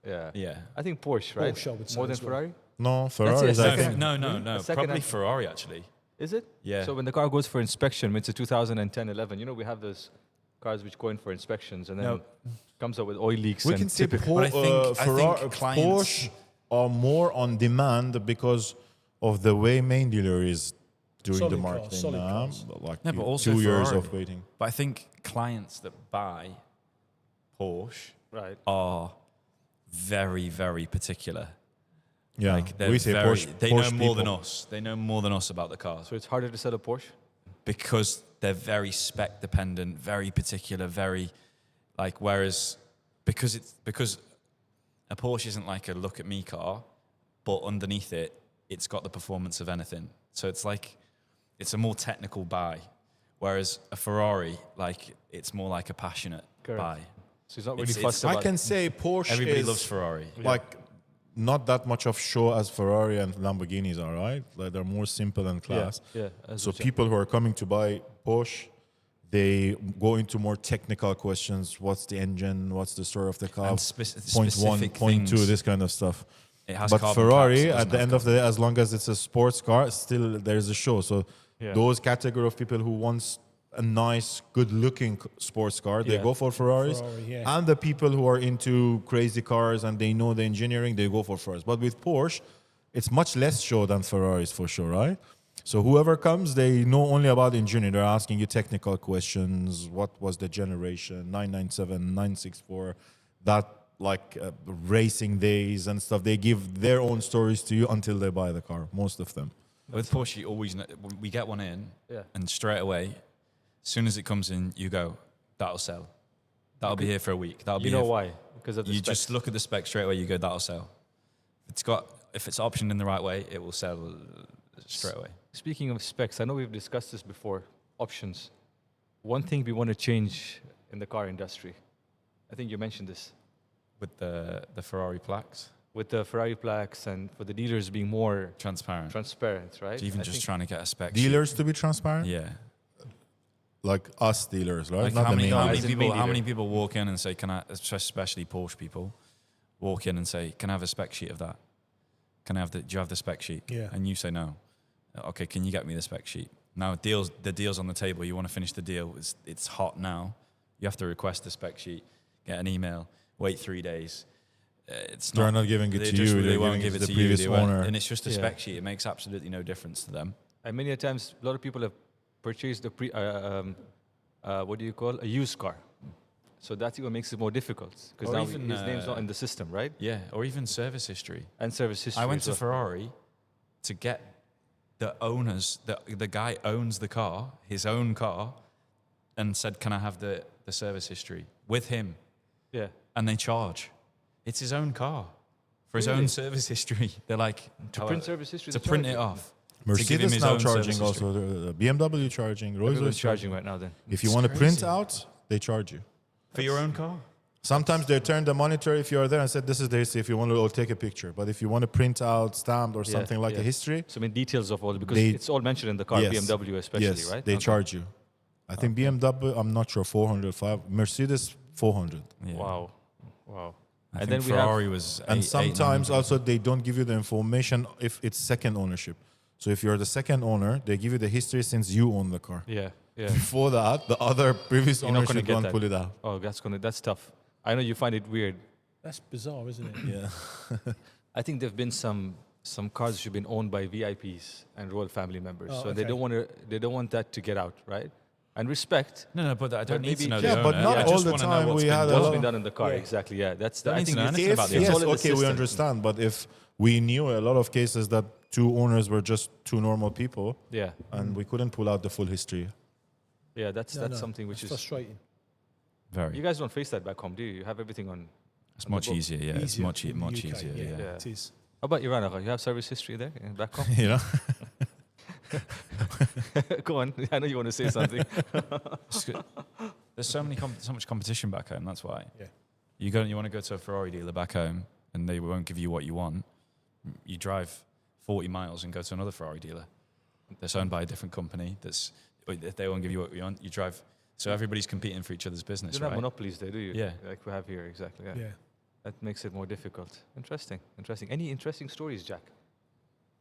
Yeah. Yeah. I think Porsche, right? Porsche, I would say More than as well. Ferrari. No, it, Ferraris, I second- think. No. A second Probably hand- Ferrari actually. Is it? Yeah. So when the car goes for inspection, it's a 2010, 11. You know, we have those cars which go in for inspections and then No. comes up with oil leaks. We and can say typical- But I think Ferrari, clients- Porsche are more on demand because of the way main dealer is doing Solid the cars, marketing solid now. cars. Like No, but also 2 years Ferrari. of waiting. But I think clients that buy Porsche right. are very, very particular. Yeah, Like they're we say very, Porsche. they Porsche know more than people. us. They know more than us about the cars So it's harder to sell a Porsche. because they're very spec dependent, very particular, very like. Whereas because a Porsche isn't like a look at me car, but underneath it, it's got the performance of anything. So it's like it's a more technical buy. Whereas a Ferrari, like it's more like a passionate Correct. buy. So it's not really It's- fussed I about can say Porsche Everybody is loves Ferrari. like not that much of show as Ferrari and Lamborghinis are, right? Like they're more simple and class. Yeah. as So we said. people who are coming to buy Porsche, they go into more technical questions. What's the engine? What's the story of the car? And Point one, specific point two, things. this kind of stuff. It has But carbon Ferrari, caps, it at doesn't the have end of the day, as long as it's a sports car, still there's a show. So Yeah. those category of people who wants a nice, good-looking sports car, they Yeah. go for Ferraris. Ferrari, yeah. And the people who are into crazy cars and they know the engineering, they go for Ferraris. But with Porsche, it's much less show than Ferraris for sure, right? So whoever comes, they know only about engineering. They're asking you technical questions. What was the generation? 997, 964, that like racing days and stuff. They give their own stories to you until they buy the car, most of them. With Porsche, you always know, we get one in, Yeah. and straight away, as soon as it comes in, you go, that'll sell. That'll be here for a week. That'll be You know here why? Because of the You specs. just look at the spec straight away. You go, that'll sell. If it's optioned in the right way, it will sell straight away. Speaking of specs, I know we've discussed this before. Options. One thing we want to change in the car industry. I think you mentioned this. With the Ferrari plaques. with the Ferrari plaques and for the dealers being more Transparent. transparent, right? Even I just think- trying to get a spec Dealers to be transparent, sheet. Yeah. like us dealers, right? Like Not how the many, main how many As in people? main How many dealer. people walk in and say, "Can I?" Especially Porsche people, walk in and say, "Can I have a spec sheet of that? Can I have the? Do you have the spec sheet?" Yeah. And you say no. Okay, can you get me the spec sheet? Now the deal's on the table. You want to finish the deal. It's hot now. You have to request the spec sheet, get an email, wait 3 days. They're not giving it they to just you. really They're won't giving give it it to to the you. previous They won't- owner. and it's just a Yeah. spec sheet. It makes absolutely no difference to them. And many a times, a lot of people have purchased what do you call a used car. So that's what makes it more difficult because Or now even, his name's not in the system, right? Yeah, or even service history. And service history. I went as to well. Ferrari to get the owners, the guy owns the car, his own car, and said, "Can I have the service history with him?" Yeah. And they charge. It's his own car for his Really? own service history. They're like To print service history. to they print charge it you. off. to give him Mercedes his now own charging service history. also. The BMW charging. Rolls Everyone's Royce charging right now. Then. If you It's want to print crazy. out, they charge you. For your own car. Sometimes they turn the monitor if you are there and said, "This is the history." If you want to, or take a picture. But if you want to print out, stamped, or Yeah, something like yeah. a history, So I mean details of all because They- it's all mentioned in the car, Yes. BMW especially, yes, right? they Okay. charge you. I think BMW, I'm not sure, 400, 500. Mercedes, 400. Yeah. Wow. Wow. I And think then we have- Ferrari was And eight, sometimes 900. also they don't give you the information if it's second ownership. So if you're the second owner, they give you the history since you own the car. Yeah. Yeah. Before that, the other previous You're not owner gonna should get go and that. pull it out. Oh, that's tough. I know you find it weird. That's bizarre, isn't it? Yeah. I think there've been some cars which have been owned by VIPs and royal family members, Oh, so they okay. don't want that to get out, right? And respect. No, but I don't need maybe- to know Yeah, the but owner. not I all just the wanna know time what's we been had a done. What's lot- been done in the car, Yeah. exactly. Yeah, that's. Don't I need think to know it's, anything about the it's Yes, all in the okay, we system. understand. But if we knew a lot of cases that two owners were just two normal people Yeah, and we couldn't pull out the full history. yeah. That's No, something which it's is. frustrating. Very. You guys don't face that back home, do you? You have everything on. It's on the much book. easier. Yeah, it's Easier much in the much UK, easier. Yeah. Yeah. It is. How about Iran? You have service history there back home? You know? Go on. I know you want to say something. It's good. There's so much competition back home. That's why. Yeah. You want to go to a Ferrari dealer back home, and they won't give you what you want. You drive 40 miles and go to another Ferrari dealer that's owned by a different company. They won't give you what you want. You drive. So everybody's competing for each other's You business, don't have right? monopolies there, do you? Yeah. Like we have here, exactly. Yeah. Yeah. That makes it more difficult. Interesting. Any interesting stories, Jack?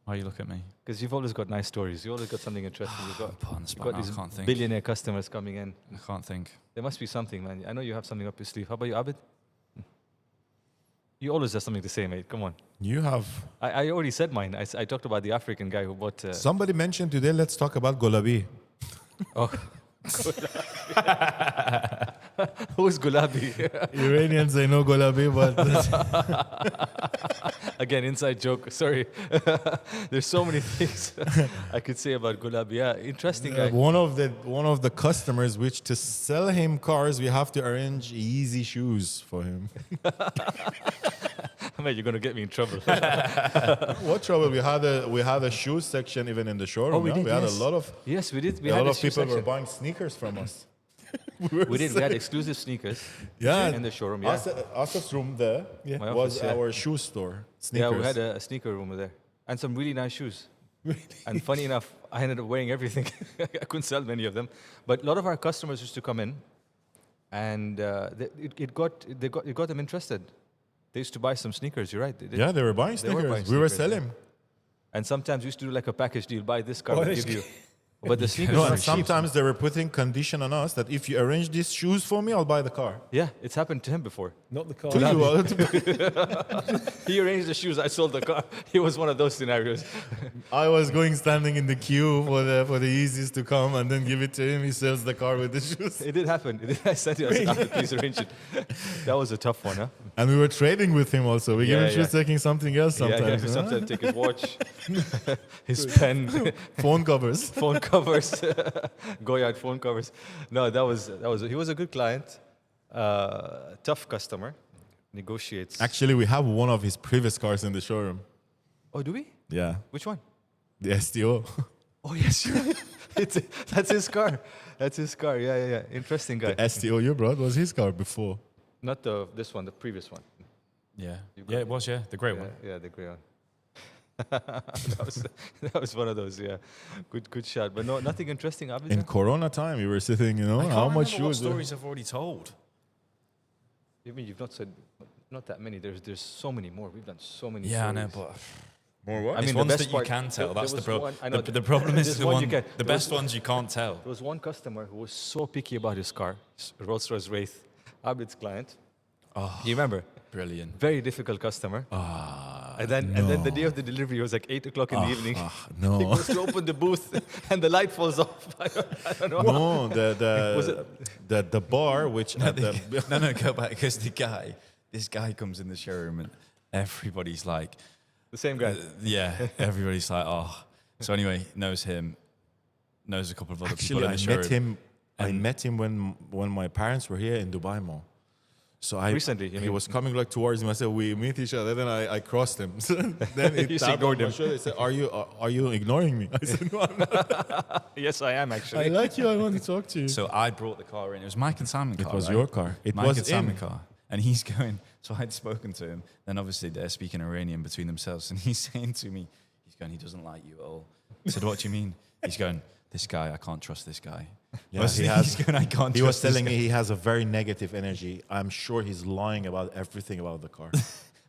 Why you look at me? Because you've always got nice stories. You always got something interesting. You've got, Put on the you've spot got now. these I can't think. billionaire customers coming in. I can't think. There must be something, man. I know you have something up your sleeve. How about you, Abid? You always have something to say, mate. Come on. You have. I already said mine. I talked about the African guy who bought. Somebody mentioned today, let's talk about Golabi. Oh, who's Gulabi? Iranians, they know Golabi, but Again, inside joke. Sorry. There's so many things I could say about Gulabi. Yeah, interesting guy. one of the customers, which to sell him cars, we have to arrange easy shoes for him. Mate, you're gonna get me in trouble. What trouble? We had a shoes section even in the showroom. we yeah? did, We had yes. a lot of Yes, we did. We a had lot a of people were section. buying sneakers from us. We did. We had exclusive sneakers. Yeah, In the showroom. Yeah. Asaf's room there My was office, yeah. our shoe store. Yeah, Sneakers. we had a sneaker room there and some really nice shoes. And funny enough, I ended up wearing everything. I couldn't sell many of them, but a lot of our customers used to come in, and it got them interested. They used to buy some sneakers. You're right. They did. Yeah, they were buying They were sneakers. buying We were sneakers, yeah. selling. And sometimes we used to do like a package deal. Buy this car, Oh, we'll that's give you. But the sneakers No, were and cheap. sometimes they were putting condition on us that if you arrange these shoes for me, I'll buy the car. Yeah, it's happened to him before. Not the car. To you, He arranged the shoes. I sold the car. He was one of those scenarios. I was standing in the queue for the Yeezys to come and then give it to him. He sells the car with the shoes. It did happen. I sent it. I said, "Ahmed, please arrange it." That was a tough one, huh? And we were trading with him also. We give Yeah, him shoes, yeah. taking something else sometimes. Yeah, huh? sometimes take his watch, his pen, Phone covers. phone covers, Goyard phone covers. No, that was he was a good client, tough customer, negotiates. Actually, we have one of his previous cars in the showroom. Oh, do we? Yeah, Which one? the STO. Oh yes, you're right. That's his car. That's his car. Yeah. Interesting guy. The STO you brought was his car before. Not this one, the previous one. Yeah. You Yeah, got it was, yeah. The grey Yeah, one. yeah, the grey one. that was one of those, yeah. Good shot. But no, nothing interesting, In Abid? Corona time, you were sitting, you know, I can't how much remember what shoes? stories I've already told. I mean, you've not said not that many. There's so many more. We've done so many. Yeah, I know, stories. but More what? I it's mean, the ones best that part- you can tell. there That's the was problem. one- I know The problem is there's the one one, you can- the there best was- ones you can't tell. There was one customer who was so picky about his car, Rolls-Royce Wraith, Abid's client. Oh, You remember? brilliant. Very difficult customer. Ah, And then the day of the delivery was like 8 o'clock in the evening. He no. goes to open the booth and the light falls off. I don't know. No, Was the bar which at the, no, go back because this guy comes in the showroom and everybody's like, The same guy. yeah, everybody's like, oh. So anyway, knows him, knows a couple of other actually people in I the met showroom. him. I met him when my parents were here in Dubai Mall. So Recently, you he mean? was coming like towards me. I said, we meet each other. Then I crossed him. So then You he just tapped on ignored my him. shoulder. He said, are you ignoring me? I said, no, I'm not. Yes, I am I actually. like you. I want to talk to you. So I brought the car in. It was Mike and Simon car. It was right? your car. It Mike was and Simon in. car. And he's going, so I'd spoken to him. Then obviously they're speaking Iranian between themselves. And he's saying to me, he's going, he doesn't like you at all. I said, what do you mean? He's going, this guy, I can't trust this guy. Yeah, He's going, I can't He was trust this telling guy." me he has a very negative energy. I'm sure he's lying about everything about the car.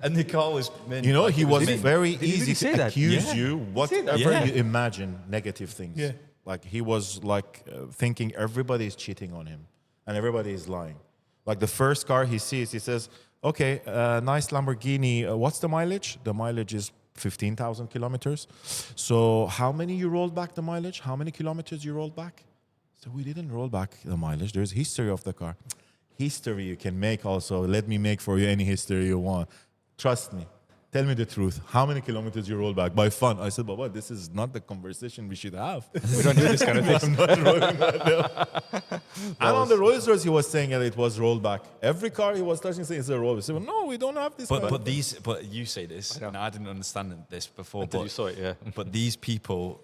And the car was mint. You know, like, he it was mint. very Did he really easy say to that? accuse Yeah. you say that? whatever Yeah. you imagine negative things. Yeah. Like he was like thinking everybody is cheating on him and everybody is lying. Like the first car he sees, he says, okay, nice Lamborghini. What's the mileage? The mileage is 15,000 kilometers. So how many you rolled back the mileage? How many kilometers you rolled back? So we didn't roll back the mileage. There's history of the car. History you can make also. Let me make for you any history you want. Trust me. Tell me the truth. How many kilometers you roll back? By fun. I said, Baba, this is not the conversation we should have. We don't do this kind of thing. I'm not rolling back now. And on the Rolls Royce, he was saying that it was rolled back. Every car he was touching saying it's a roll. I said, no, we don't have this. But you say this, and I didn't understand this before. Until but you saw it, yeah. But these people,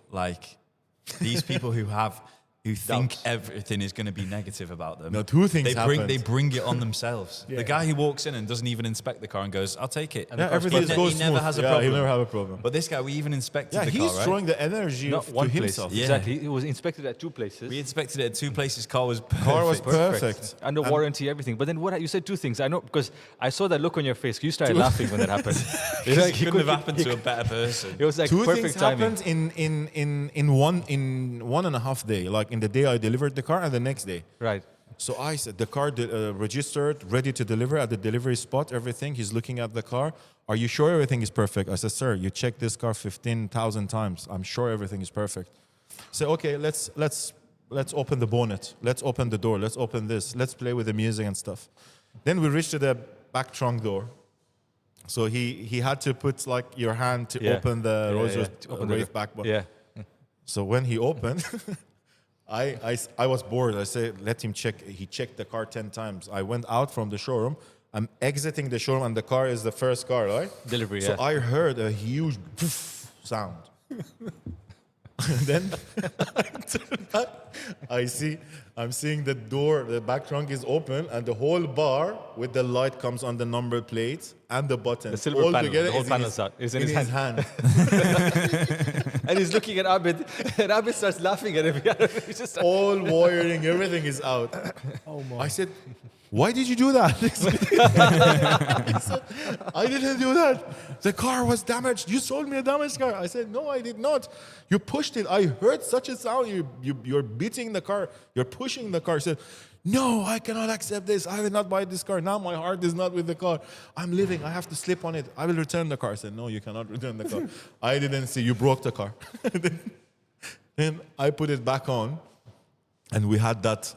who think Doubts. everything is going to be negative about them. No, two things they happened. bring it on themselves. Yeah. The guy who walks in and doesn't even inspect the car and goes, "I'll take it." Yeah, everything He goes never smooth. has a Yeah, problem. he never have a problem. But this guy, we even inspected Yeah, the car, he's right? throwing the energy Not to one place. himself. Yeah. Exactly. It was inspected at 2 places. We inspected it at 2 places. Car was perfect. Car was perfect. Under warranty, everything. But then what you said 2 things. I know because I saw that look on your face. You started laughing when that happened. It couldn't have happened to a better person. It was like Two perfect things timing. happened in 1.5 day. Like in the day I delivered the car and the next day. Right. So I said the car registered, ready to deliver at the delivery spot. Everything. He's looking at the car. Are you sure everything is perfect? I said, sir, you checked this car 15,000 times. I'm sure everything is perfect. So okay, let's open the bonnet. Let's open the door. Let's open this. Let's play with the music and stuff. Then we reached to the back trunk door. So he had to put like your hand to Yeah. open the Rolls Royce To open the Wraith door. back. Yeah. So when he opened, I was bored. I said, let him check. He checked the car 10 times. I went out from the showroom. I'm exiting the showroom and the car is the first car, right? Delivery, So yeah. I heard a huge poof sound. And then I turn back. I'm seeing the door, the back trunk is open and the whole bar with the light comes on the number plate and the button. The silver all panel, together the whole is in panel's his- out. Is in in his his hand. And he's looking at Abid, and Abid starts laughing at him. He's just All wiring, everything is out. Oh my. I said, why did you do that? He said, I didn't do that. The car was damaged. You sold me a damaged car. I said, no, I did not. You pushed it. I heard such a sound. You're beating the car. You're pushing the car. I said, no, I cannot accept this. I will not buy this car. Now my heart is not with the car. I'm leaving. I have to sleep on it. I will return the car. I said, no, you cannot return the car. I didn't see. You broke the car. Then I put it back on. And we had that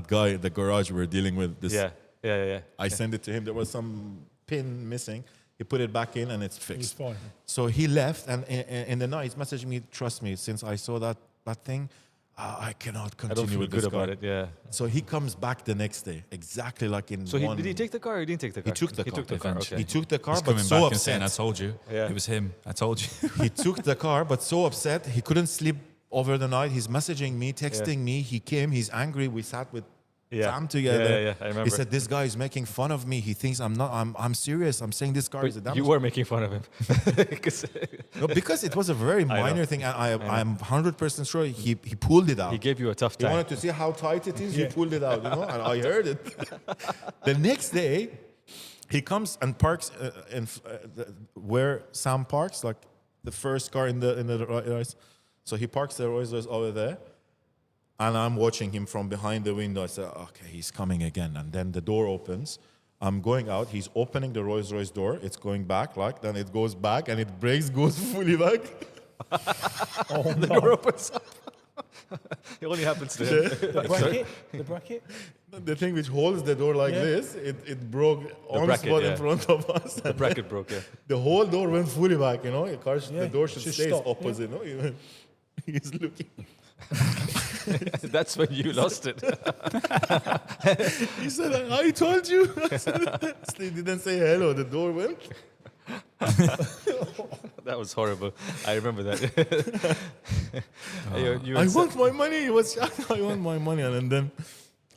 guy at the garage we were dealing with. This. yeah. I sent it to him. There was some pin missing. He put it back in and it's It's fixed. fine. So he left and in the night he's messaging me, trust me, since I saw that thing, I cannot I don't continue feel with good this car. about it. Yeah. So he comes back the next day, exactly like in So one... did he take the car or he didn't take the car? He took the He car. took the car. Eventually. Okay. He took the car, He's but coming so back and saying, "I upset. told you." Yeah. It was him. I told you. He took the car, but so upset, he couldn't sleep over the night. He's messaging me, texting me. He came, he's angry. We sat with jam together. Yeah, I remember. He said, "This guy is making fun of me. He thinks I'm not. I'm serious. I'm saying this car is a damage." You were making fun of him. 'Cause No, because it was a very know. minor thing, and I'm 100% sure he pulled it out. he gave you a tough He time. wanted to see how tight it is. He Yeah. pulled it out, and I heard it. The next day, he comes and parks where Sam parks, like the first car in the race. So he parks the Rolls Royce over there, and I'm watching him from behind the window. I said, "Okay, he's coming again." And then the door opens. I'm going out. He's opening the Rolls Royce door. It's going back, then it goes back, and it brakes, goes fully back. The door opens up. It only happens to him. The bracket. The thing which holds the door like Yeah. this, it broke on bracket, spot yeah. in front of us. The bracket broke, yeah. The whole door went fully back, The car Yeah, the door should should stay stop, opposite, He's looking. That's when you lost it. He said, "I told you." He didn't say hello. The door went. That was horrible. I remember that. You I and want my money. He was shocked. I want my money, and then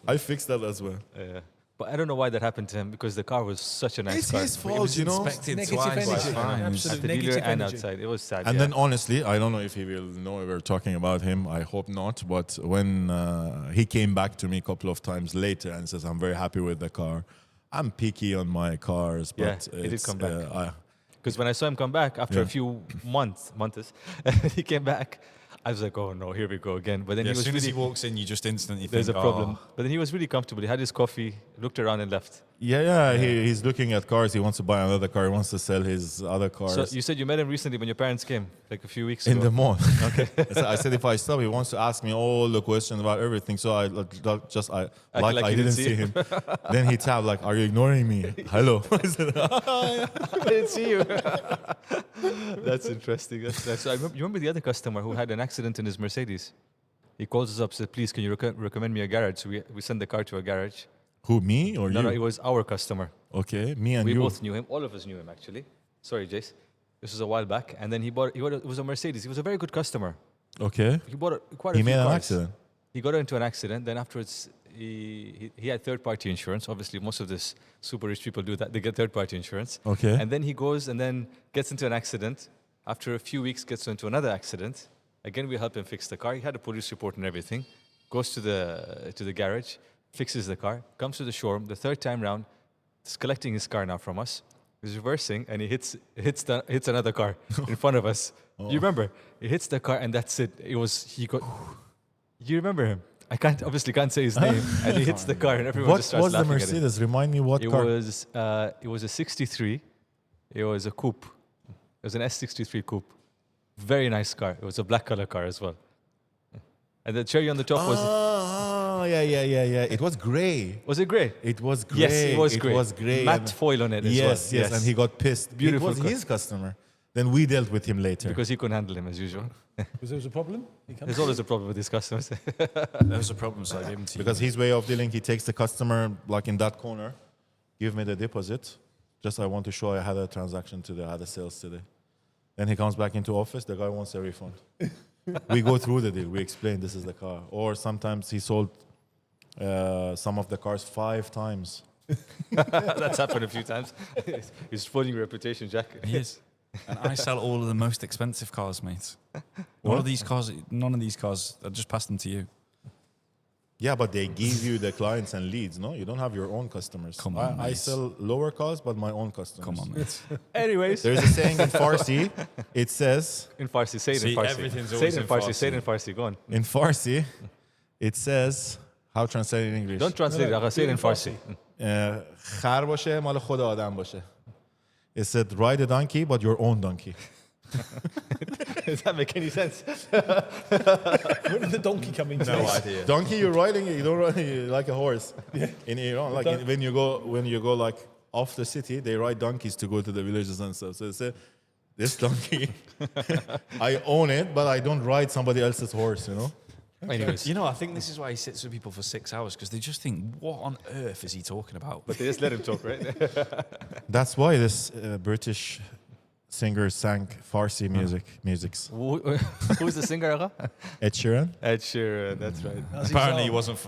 I fixed that as well. Yeah. But I don't know why that happened to him because the car was such a nice It's car. his It fault, was inspected Negative twice. energy. It's fine. Absolute At the dealer negative and energy. outside. It was sad. And yeah. then honestly, I don't know if he will know we're talking about him. I hope not. But when he came back to me a couple of times later and says, "I'm very happy with the car. I'm picky on my cars." But Yeah, he did it's, come back. I- Because when I saw him come back after a Yeah. few months, he came back. I was like, oh no, here we go again. But then Yeah, he as was soon as really, he walks in, you just instantly there's a think, problem. "Oh, But then he was really comfortable. He had his coffee, looked around and left. he's looking at cars. He wants to buy another car. He wants to sell his other cars. So you said you met him recently when your parents came, like a few weeks ago. in the mall. Okay. I said if I stop, he wants to ask me all the questions about everything. So I like I you didn't didn't see see him. Then he tapped like, "Are you ignoring me?" Hello. I said, I didn't see you. That's interesting. That's nice. So you remember the other customer who had an accident in his Mercedes? He calls us up, said, "Please, can you recommend me a garage?" So we send the car to a garage. "Who, me or No, you?" no, it was our customer. Okay, me and We you. both knew him. All of us knew him, actually. Sorry, Jace. This was a while back. And then he bought it was a Mercedes. He was a very good customer. Okay. He bought quite a He few made an cars. accident. He got into an accident. Then afterwards, he had third-party insurance. Obviously, most of this super rich people do that. They get third-party insurance. Okay. And then he goes and then gets into an accident. After a few weeks, gets into another accident. Again, we help him fix the car. He had a police report and everything. Goes to the garage, fixes the car, comes to the showroom. The third time round, he's collecting his car now from us. He's reversing and he hits another car in front of us. You remember? He hits the car and that's it. You remember him? I obviously can't say his name. And he hits the car and everyone What just starts was the laughing at him. Mercedes? Remind me what It car. was a 63. It was a coupe. It was an S63 coupe. Very nice car. It was a black color car as well. And the cherry on the top Yeah. It was gray. was it grey? It was gray. Yes, it was grey. It was gray. Matte and- foil on it as yes, well. yes, and he got pissed. Beautiful It was car. his customer. Then we dealt with him later. Because he couldn't handle him as usual. Was there a problem? He comes- There's always a problem with his customers. there was a problem, so I gave him to you." Because his way of dealing, he takes the customer like in that corner, give me the deposit. Just I want to show I had a transaction today, I had a sales today. Then he comes back into office, the guy wants a refund. We go through the deal, we explain this is the car. Or sometimes he sold some of the cars 5 times. That's happened a few times. He's spoiling your reputation, Jack. He is. And I sell all of the most expensive cars, mate. All of these cars, none of these cars, I just pass them to you. Yeah, but they give you the clients and leads, no? You don't have your own customers. Come on, I mate. sell lower cars, but my own customers. Come on, mate. Anyways, There's a saying in Farsi, it says, in Farsi, say it See, in Farsi. everything's Say it always in in Farsi. Say it Farsi. in Farsi. Go on. in Farsi, it says, how translate in English? Don't translate it. Aga, say it in Farsi. خر باشه مال خود آدم باشه. It said, ride a donkey, but your own donkey. Does that make any sense? When did the donkey come into this? idea. Donkey, you're riding it, you don't ride it like a horse. In Iran, like when you go like off the city, they ride donkeys to go to the villages and stuff. So they say, this donkey, I own it, but I don't ride somebody else's horse, you know? Anyways, You know, I think this is why he sits with people for 6 hours, because they just think, what on earth is he talking about? but they just let him talk, right? That's why this British singers sang Farsi musics. Who's the singer? Agha? Ed Sheeran. Ed Sheeran, that's right. Apparently,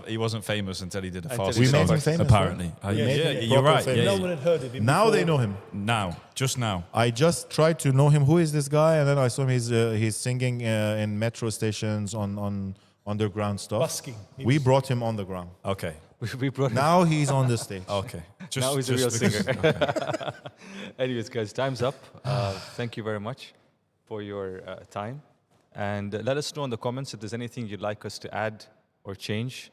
he wasn't famous until he did a Until Farsi he song. made him famous, Apparently, right? yeah, made him you're proper right. famous. Yeah, No one had heard of him. Now before. they know him. just now. I just tried to know him. Who is this guy? And then I saw him. He's singing in metro stations on underground stuff. Busking. We brought him on the ground. Okay, We brought him. Now he's on the stage. okay. Now he's a real because- singer. Anyways, guys, time's up. Thank you very much for your time. And let us know in the comments if there's anything you'd like us to add or change.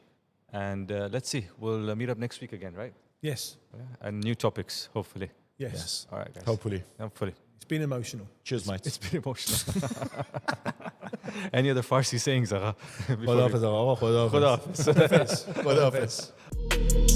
And let's see. We'll meet up next week again, right? Yes. Yeah. And new topics, hopefully. Yes. All right, guys. Hopefully. Hopefully. It's been emotional. Cheers, mate. It's been emotional. Any other Farsi sayings, Agha? خداحافظ آقا. خداحافظ. Khuda Hafiz. Khudafez.